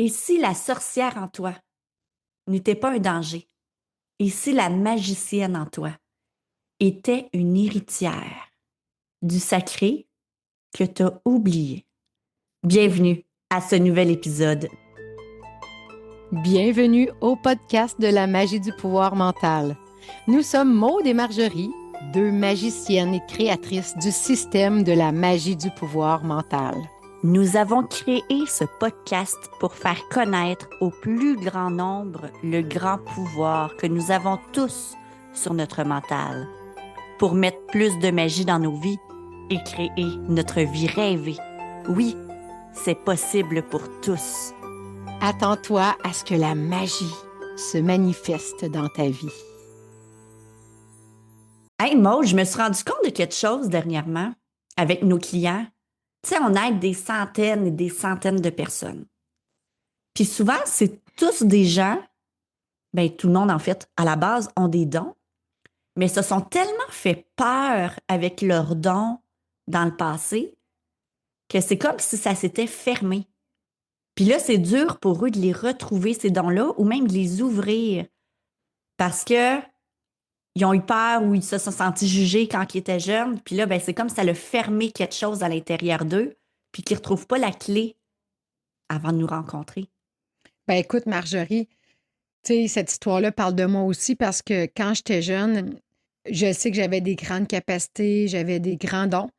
Et si la sorcière en toi n'était pas un danger? Et si la magicienne en toi était une héritière du sacré que tu as oublié? Bienvenue à ce nouvel épisode. Bienvenue au podcast de la magie du pouvoir mental. Nous sommes Maude et Marjorie, deux magiciennes et créatrices du système de la magie du pouvoir mental. Nous avons créé ce podcast pour faire connaître au plus grand nombre le grand pouvoir que nous avons tous sur notre mental, pour mettre plus de magie dans nos vies et créer notre vie rêvée. Oui, c'est possible pour tous. Attends-toi à ce que la magie se manifeste dans ta vie. Hey Maud, je me suis rendu compte de quelque chose dernièrement avec nos clients. Tu sais, on aide des centaines et des centaines de personnes. Puis souvent, c'est tous des gens, ben tout le monde en fait, à la base, ont des dons, mais se sont tellement fait peur avec leurs dons dans le passé que c'est comme si ça s'était fermé. Puis là, c'est dur pour eux de les retrouver, ces dons-là, ou même de les ouvrir parce que ils ont eu peur ou ils se sont sentis jugés quand ils étaient jeunes. Puis là, ben, c'est comme si ça a fermé quelque chose à l'intérieur d'eux, puis qu'ils ne retrouvent pas la clé avant de nous rencontrer. Ben écoute, Marjorie, tu sais, cette histoire-là parle de moi aussi parce que quand j'étais jeune, je sais que j'avais des grandes capacités, j'avais des grands dons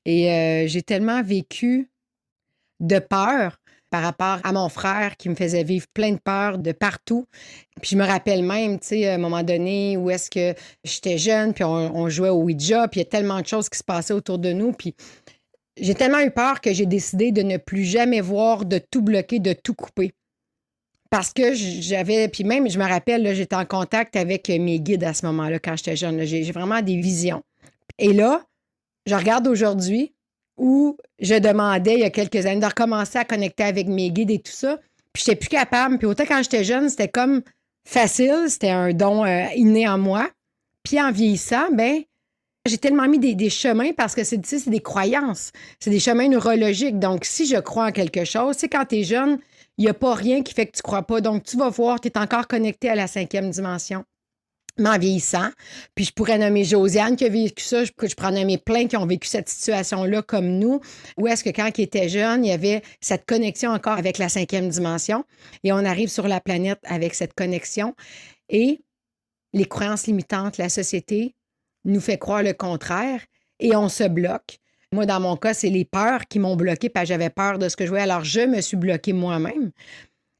et j'ai tellement vécu de peur par rapport à mon frère qui me faisait vivre plein de peur de partout. Puis je me rappelle même, tu sais, à un moment donné où est-ce que j'étais jeune, puis on jouait au Ouija, puis il y a tellement de choses qui se passaient autour de nous. Puis j'ai tellement eu peur que j'ai décidé de ne plus jamais voir, de tout bloquer, de tout couper. Parce que j'avais, puis même, je me rappelle, là, j'étais en contact avec mes guides à ce moment-là, quand j'étais jeune. Là. J'ai vraiment des visions. Et là, je regarde aujourd'hui où je demandais, il y a quelques années, de recommencer à connecter avec mes guides et tout ça. Puis, je n'étais plus capable. Puis, autant quand j'étais jeune, c'était comme facile. C'était un don inné en moi. Puis, en vieillissant, ben j'ai tellement mis des chemins parce que c'est des croyances. C'est des chemins neurologiques. Donc, si je crois en quelque chose, c'est quand tu es jeune, il n'y a pas rien qui fait que tu ne crois pas. Donc, tu vas voir, tu es encore connecté à la 5e dimension. Mais en vieillissant, puis je pourrais nommer Josiane qui a vécu ça, je pourrais nommer plein qui ont vécu cette situation-là comme nous, où est-ce que quand ils étaient jeunes, il y avait cette connexion encore avec la 5e dimension, et on arrive sur la planète avec cette connexion, et les croyances limitantes, la société nous fait croire le contraire, et on se bloque. Moi, dans mon cas, c'est les peurs qui m'ont bloqué, parce que j'avais peur de ce que je voyais, alors je me suis bloquée moi-même.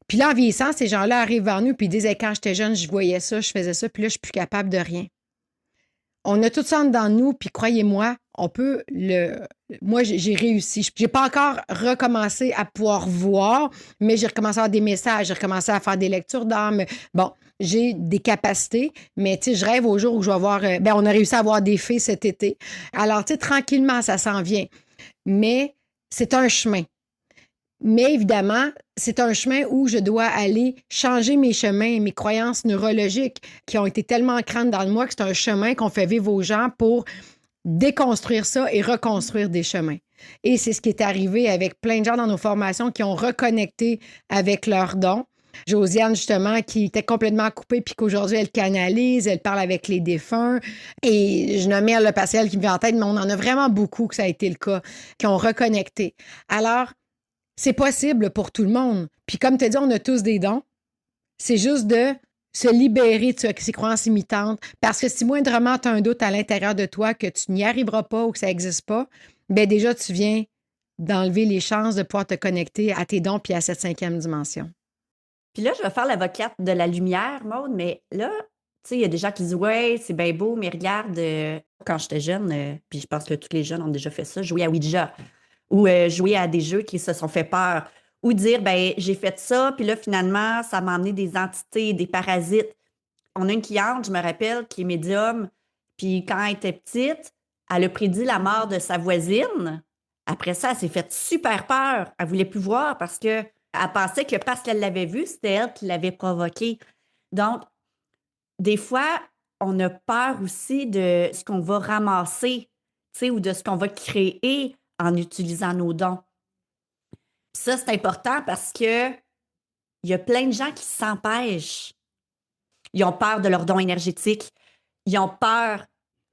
Puis là, en vieillissant, ces gens-là arrivent vers nous puis ils disent hey, quand j'étais jeune, je voyais ça, je faisais ça, puis là, je suis plus capable de rien. On a tout ça dans nous, puis croyez-moi, on peut le. Moi, j'ai réussi. J'ai pas encore recommencé à pouvoir voir, mais j'ai recommencé à avoir des messages, j'ai recommencé à faire des lectures d'âme. Bon, j'ai des capacités, mais tu sais, je rêve au jour où je vais avoir. On a réussi à avoir des fées cet été. Alors, tu sais, tranquillement, ça s'en vient. Mais c'est un chemin. Mais évidemment, c'est un chemin où je dois aller changer mes chemins, mes croyances neurologiques qui ont été tellement ancrantes dans le moi que c'est un chemin qu'on fait vivre aux gens pour déconstruire ça et reconstruire des chemins. Et c'est ce qui est arrivé avec plein de gens dans nos formations qui ont reconnecté avec leurs dons. Josiane, justement, qui était complètement coupée, puis qu'aujourd'hui, elle canalise, elle parle avec les défunts. Et je nommais le patient qui me vient en tête, mais on en a vraiment beaucoup que ça a été le cas, qui ont reconnecté. Alors, c'est possible pour tout le monde. Puis comme tu as dit, on a tous des dons. C'est juste de se libérer de ces croyances limitantes. Parce que si moindrement tu as un doute à l'intérieur de toi que tu n'y arriveras pas ou que ça n'existe pas, bien déjà, tu viens d'enlever les chances de pouvoir te connecter à tes dons puis à cette 5e dimension. Puis là, je vais faire l'avocate de la lumière, Maude, mais là, tu sais, il y a des gens qui disent ouais, c'est bien beau, mais regarde, quand j'étais jeune, puis je pense que tous les jeunes ont déjà fait ça, jouer à Ouija ou jouer à des jeux qui se sont fait peur ou dire ben j'ai fait ça, puis là, finalement, ça m'a amené des entités, des parasites. On a une cliente, je me rappelle, qui est médium, puis quand elle était petite, elle a prédit la mort de sa voisine. Après ça, elle s'est fait super peur. Elle voulait plus voir parce que elle pensait que parce qu'elle l'avait vue, c'était elle qui l'avait provoqué. Donc, des fois, on a peur aussi de ce qu'on va ramasser, tu sais, ou de ce qu'on va créer en utilisant nos dons. Ça, c'est important parce que il y a plein de gens qui s'empêchent. Ils ont peur de leur don énergétique. Ils ont peur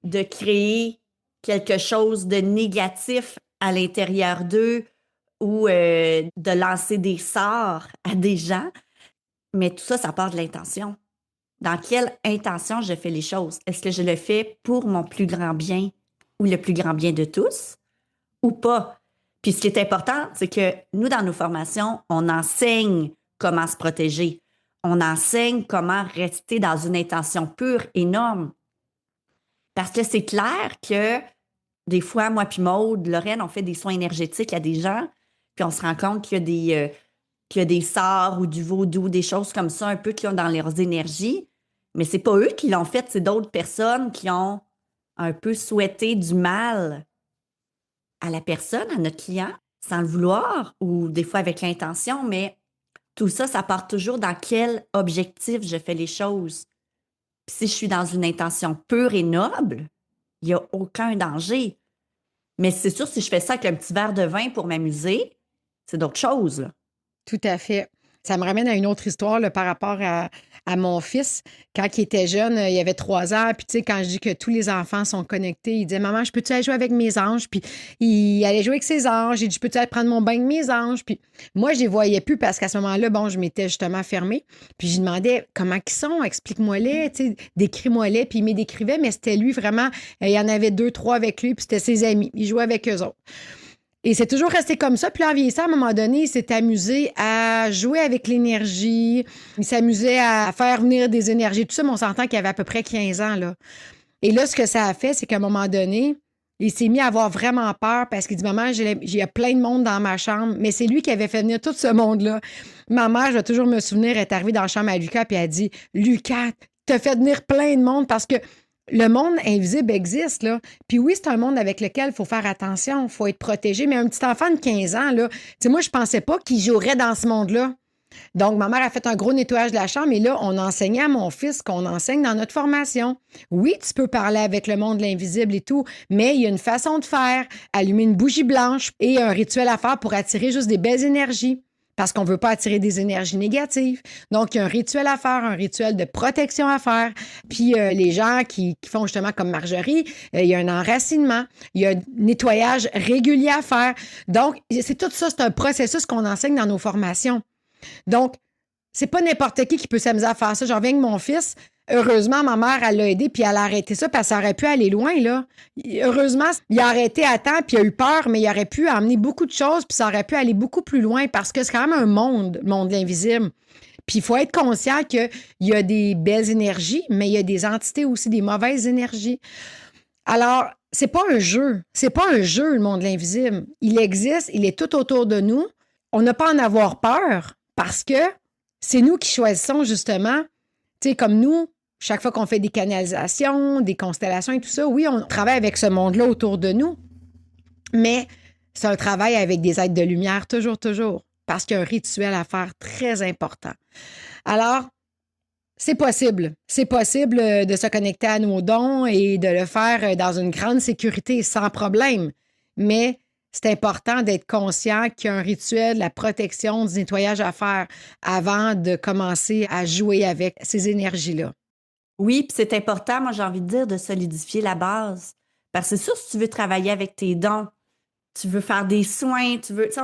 de créer quelque chose de négatif à l'intérieur d'eux ou de lancer des sorts à des gens. Mais tout ça, ça part de l'intention. Dans quelle intention je fais les choses? Est-ce que je le fais pour mon plus grand bien ou le plus grand bien de tous ou pas? Puis ce qui est important, c'est que nous, dans nos formations, on enseigne comment se protéger. On enseigne comment rester dans une intention pure, énorme. Parce que c'est clair que des fois, moi puis Maude, Lorraine, on fait des soins énergétiques à des gens, puis on se rend compte qu'il y a des sorts ou du vaudou, des choses comme ça, un peu qui ont dans leurs énergies. Mais c'est pas eux qui l'ont fait, c'est d'autres personnes qui ont un peu souhaité du mal à la personne, à notre client, sans le vouloir ou des fois avec l'intention, mais tout ça, ça part toujours dans quel objectif je fais les choses. Puis si je suis dans une intention pure et noble, il n'y a aucun danger. Mais c'est sûr, si je fais ça avec un petit verre de vin pour m'amuser, c'est d'autres choses, là. Tout à fait. Ça me ramène à une autre histoire là, par rapport à mon fils. Quand il était jeune, il avait 3 ans. Puis, tu sais, quand je dis que tous les enfants sont connectés, il disait, Maman, je peux-tu aller jouer avec mes anges? Puis, il allait jouer avec ses anges. J'ai dit, je peux-tu aller prendre mon bain de mes anges? Puis, moi, je les voyais plus parce qu'à ce moment-là, bon, je m'étais justement fermée. Puis, je lui demandais, comment ils sont? Explique-moi-les, tu sais, décris-moi-les. Puis, il me décrivait, mais c'était lui vraiment. Il y en avait 2, 3 avec lui, puis c'était ses amis. Il jouait avec eux autres. Et c'est toujours resté comme ça. Puis là, en vieillissant, à un moment donné, il s'est amusé à jouer avec l'énergie. Il s'amusait à faire venir des énergies. Tout ça, mais on s'entend qu'il avait à peu près 15 ans, là. Et là, ce que ça a fait, c'est qu'à un moment donné, il s'est mis à avoir vraiment peur parce qu'il dit, Maman, il y a plein de monde dans ma chambre. Mais c'est lui qui avait fait venir tout ce monde-là. Ma mère, je vais toujours me souvenir, est arrivée dans la chambre à Lucas, puis elle a dit, Lucas, t'as fait venir plein de monde parce que le monde invisible existe, là. Puis oui, c'est un monde avec lequel il faut faire attention, il faut être protégé. Mais un petit enfant de 15 ans, là, tu sais, moi, je pensais pas qu'il jouerait dans ce monde-là. Donc, ma mère a fait un gros nettoyage de la chambre et là, on enseignait à mon fils qu'on enseigne dans notre formation. Oui, tu peux parler avec le monde de l'invisible et tout, mais il y a une façon de faire. Allumer une bougie blanche et un rituel à faire pour attirer juste des belles énergies. Parce qu'on ne veut pas attirer des énergies négatives. Donc, il y a un rituel à faire, un rituel de protection à faire. Puis, les gens qui font justement comme Marjorie, il y a un enracinement, il y a un nettoyage régulier à faire. Donc, c'est tout ça, c'est un processus qu'on enseigne dans nos formations. Donc, c'est pas n'importe qui peut s'amuser à faire ça. J'en reviens avec mon fils. Heureusement, ma mère, elle l'a aidé, puis elle a arrêté ça, parce que ça aurait pu aller loin, là. Heureusement, il a arrêté à temps, puis il a eu peur, mais il aurait pu amener beaucoup de choses, puis ça aurait pu aller beaucoup plus loin, parce que c'est quand même un monde, le monde de l'invisible. Puis il faut être conscient qu'il y a des belles énergies, mais il y a des entités aussi, des mauvaises énergies. Alors, c'est pas un jeu. C'est pas un jeu, le monde de l'invisible. Il existe, il est tout autour de nous. On n'a pas à en avoir peur, parce que c'est nous qui choisissons justement, tu sais, comme nous, chaque fois qu'on fait des canalisations, des constellations et tout ça, oui, on travaille avec ce monde-là autour de nous, mais c'est un travail avec des êtres de lumière, toujours, toujours, parce qu'il y a un rituel à faire très important. Alors, c'est possible. C'est possible de se connecter à nos dons et de le faire dans une grande sécurité sans problème, mais c'est important d'être conscient qu'il y a un rituel, la protection, du nettoyage à faire avant de commencer à jouer avec ces énergies-là. Oui, puis c'est important, moi j'ai envie de dire, de solidifier la base. Parce que c'est sûr, si tu veux travailler avec tes dons, tu veux faire des soins, tu sais,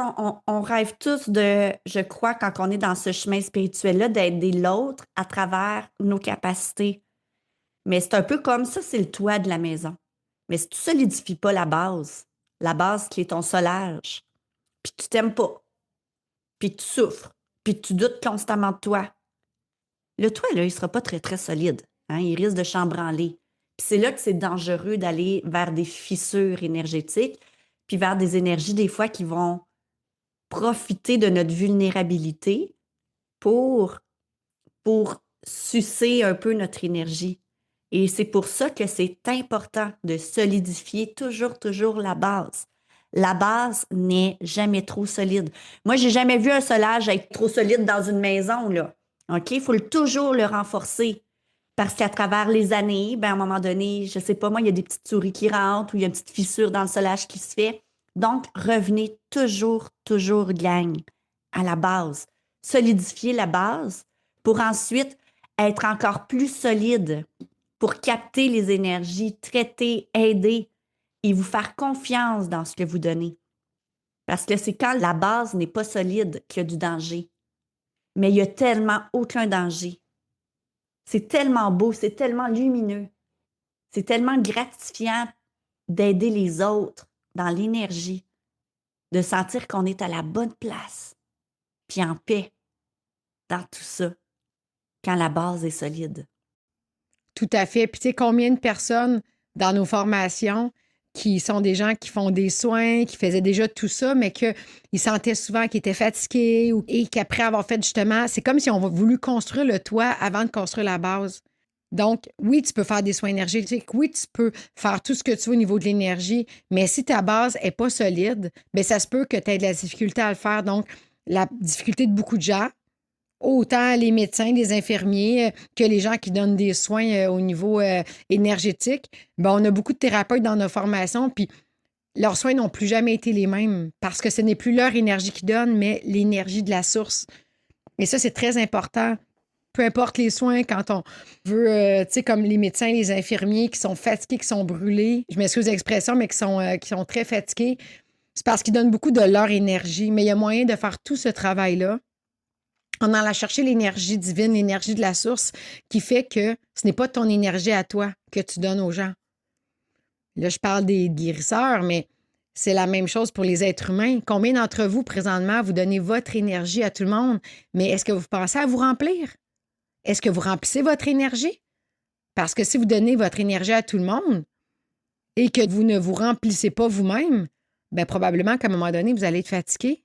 on rêve tous de, je crois, quand on est dans ce chemin spirituel-là, d'aider l'autre à travers nos capacités. Mais c'est un peu comme ça, c'est le toit de la maison. Mais si tu solidifies pas la base qui est ton solage, puis tu t'aimes pas, puis tu souffres, puis tu doutes constamment de toi, le toit, là, il sera pas très, très solide. Hein? Il risque de chambranler. Puis c'est là que c'est dangereux d'aller vers des fissures énergétiques, puis vers des énergies, des fois, qui vont profiter de notre vulnérabilité pour, pour sucer un peu notre énergie. Et c'est pour ça que c'est important de solidifier toujours, toujours la base. La base n'est jamais trop solide. Moi, j'ai jamais vu un solage être trop solide dans une maison, là. OK? Il faut toujours le renforcer. Parce qu'à travers les années, ben, à un moment donné, je sais pas, moi, il y a des petites souris qui rentrent ou il y a une petite fissure dans le solage qui se fait. Donc, revenez toujours, toujours, gang, à la base. solidifier la base pour ensuite être encore plus solide, pour capter les énergies, traiter, aider et vous faire confiance dans ce que vous donnez. Parce que c'est quand la base n'est pas solide qu'il y a du danger. Mais il y a tellement aucun danger. C'est tellement beau, c'est tellement lumineux, c'est tellement gratifiant d'aider les autres dans l'énergie, de sentir qu'on est à la bonne place, puis en paix dans tout ça, quand la base est solide. Tout à fait. Puis tu sais, combien de personnes dans nos formations qui sont des gens qui font des soins, qui faisaient déjà tout ça, mais qu'ils sentaient souvent qu'ils étaient fatigués et qu'après avoir fait justement, c'est comme si on voulu construire le toit avant de construire la base. Donc, oui, tu peux faire des soins énergétiques, oui, tu peux faire tout ce que tu veux au niveau de l'énergie, mais si ta base n'est pas solide, bien, ça se peut que tu aies de la difficulté à le faire. Donc, la difficulté de beaucoup de gens, autant les médecins, les infirmiers que les gens qui donnent des soins au niveau énergétique, bien, on a beaucoup de thérapeutes dans nos formations, puis leurs soins n'ont plus jamais été les mêmes parce que ce n'est plus leur énergie qu'ils donnent, mais l'énergie de la source. Et ça, c'est très important. Peu importe les soins, quand on veut, tu sais, comme les médecins, les infirmiers qui sont fatigués, qui sont brûlés, je m'excuse l'expression, mais qui sont très fatigués, c'est parce qu'ils donnent beaucoup de leur énergie. Mais il y a moyen de faire tout ce travail-là en allant chercher l'énergie divine, l'énergie de la source, qui fait que ce n'est pas ton énergie à toi que tu donnes aux gens. Là, je parle des guérisseurs, mais c'est la même chose pour les êtres humains. Combien d'entre vous, présentement, vous donnez votre énergie à tout le monde, mais est-ce que vous pensez à vous remplir? Est-ce que vous remplissez votre énergie? Parce que si vous donnez votre énergie à tout le monde et que vous ne vous remplissez pas vous-même, bien probablement qu'à un moment donné, vous allez être fatigué.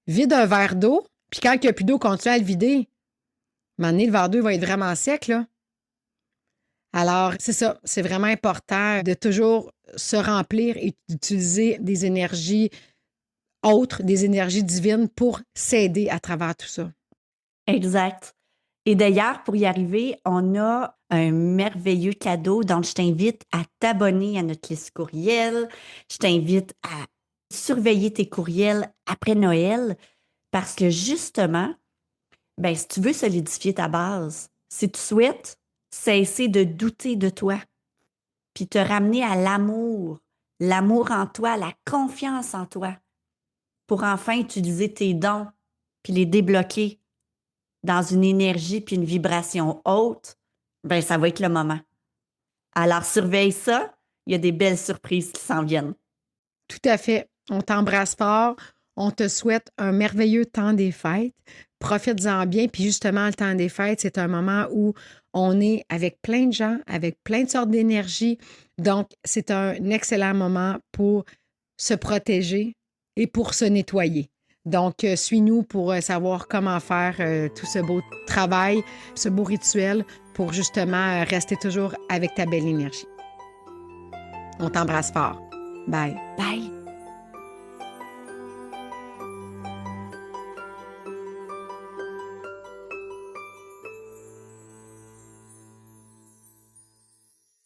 Vide un verre d'eau, puis quand il n'y a plus d'eau, continuez à le vider. À un moment donné, le verre d'eau va être vraiment sec, là. Alors, c'est ça, c'est vraiment important de toujours se remplir et d'utiliser des énergies autres, des énergies divines pour s'aider à travers tout ça. Exact. Et d'ailleurs, pour y arriver, on a un merveilleux cadeau. Donc, je t'invite à t'abonner à notre liste courriel. Je t'invite à surveiller tes courriels après Noël parce que justement, ben, si tu veux solidifier ta base, si tu souhaites cesser de douter de toi, puis te ramener à l'amour en toi, la confiance en toi, pour enfin utiliser tes dons, puis les débloquer dans une énergie puis une vibration haute, ben ça va être le moment. Alors surveille ça, il y a des belles surprises qui s'en viennent. Tout à fait. On t'embrasse fort. On te souhaite un merveilleux temps des fêtes. Profites-en bien. Puis justement, le temps des fêtes, c'est un moment où on est avec plein de gens, avec plein de sortes d'énergie. Donc, c'est un excellent moment pour se protéger et pour se nettoyer. Donc, suis-nous pour savoir comment faire tout ce beau travail, ce beau rituel pour justement rester toujours avec ta belle énergie. On t'embrasse fort. Bye. Bye!